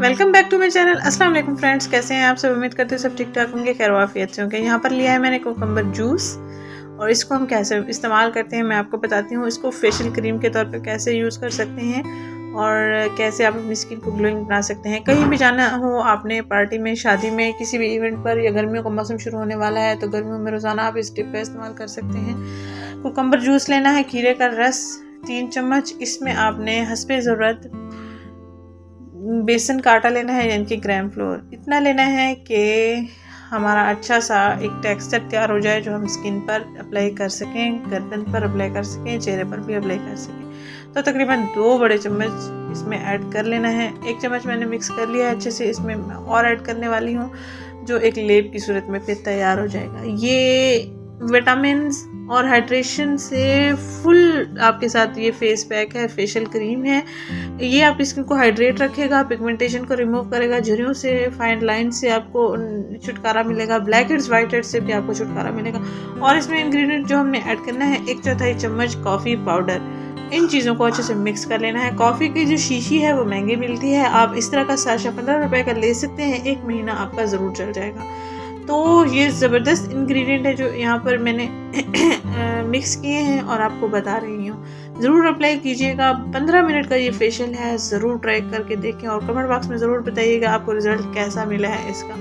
Welcome back to my channel. अस्सलाम वालेकुम friends, कैसे हैं आप सब? उम्मीद करते हैं सब ठीक ठाक होंगे, खैर वाफियत से होंगे। यहाँ पर लिया है मैंने कोकम्बर जूस और इसको हम कैसे इस्तेमाल करते हैं मैं आपको बताती हूँ। इसको फेशियल क्रीम के तौर पर कैसे यूज़ कर सकते हैं और कैसे आप अपनी स्किन को ग्लोइंग बना सकते हैं। कहीं भी जाना हो आपने, पार्टी में, शादी में, किसी भी इवेंट पर, या गर्मियों का मौसम शुरू होने वाला है तो गर्मियों में रोज़ाना आप इस टिप का इस्तेमाल कर सकते हैं। कोकम्बर जूस लेना है, खीरे का रस 3 चम्मच, इसमें आपने हस्बे ज़रूरत बेसन का आटा लेना है, यानी कि ग्राम फ्लोर इतना लेना है कि हमारा अच्छा सा एक टेक्सचर तैयार हो जाए जो हम स्किन पर अप्लाई कर सकें, गर्दन पर अप्लाई कर सकें, चेहरे पर भी अप्लाई कर सकें। तो तकरीबन 2 बड़े चम्मच इसमें ऐड कर लेना है। 1 चम्मच मैंने मिक्स कर लिया है अच्छे से। इसमें और ऐड करने वाली हूँ जो एक लेप की सूरत में फिर तैयार हो जाएगा। ये विटामिन्स और हाइड्रेशन से फुल आपके साथ ये फेस पैक है, फेशियल क्रीम है। ये आपकी स्किन को हाइड्रेट रखेगा, पिगमेंटेशन को रिमूव करेगा, झुर्रियों से, फाइन लाइन से आपको छुटकारा मिलेगा, ब्लैक हेड्स वाइट हेड्स से भी आपको छुटकारा मिलेगा। और इसमें इंग्रेडिएंट जो हमने ऐड करना है 1/4 चम्मच कॉफ़ी पाउडर। इन चीज़ों को अच्छे से मिक्स कर लेना है। कॉफ़ी की जो शीशी है वो महंगी मिलती है, आप इस तरह का साशा 15 रुपए का ले सकते हैं। 1 महीना आपका ज़रूर चल जाएगा। तो ये ज़बरदस्त इंग्रेडिएंट है जो यहाँ पर मैंने मिक्स किए हैं और आपको बता रही हूँ। ज़रूर अप्लाई कीजिएगा। 15 मिनट का ये फेशियल है, ज़रूर ट्राई करके देखें और कमेंट बॉक्स में ज़रूर बताइएगा आपको रिजल्ट कैसा मिला है इसका।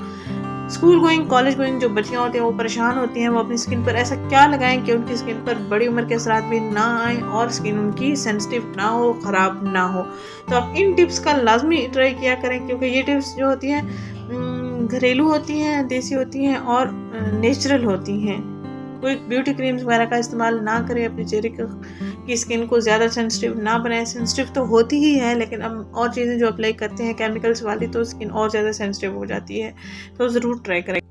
स्कूल गोइंग, कॉलेज गोइंग जो बच्चियाँ होती हैं वो परेशान होती हैं, वो अपनी स्किन पर ऐसा क्या लगाएं कि उनकी स्किन पर बड़ी उम्र के असरात भी ना आए और स्किन उनकी सेंसिटिव ना हो, ख़राब ना हो। तो आप इन टिप्स का लाजमी ट्राई किया करें, क्योंकि ये टिप्स जो होती हैं घरेलू होती हैं, देसी होती हैं और नेचुरल होती हैं। कोई ब्यूटी क्रीम्स वगैरह का इस्तेमाल ना करें, अपने चेहरे की स्किन को ज़्यादा सेंसिटिव ना बनाएं। सेंसिटिव तो होती ही है, लेकिन अब और चीज़ें जो अप्लाई करते हैं केमिकल्स वाली तो स्किन और ज़्यादा सेंसिटिव हो जाती है। तो ज़रूर ट्राई करें।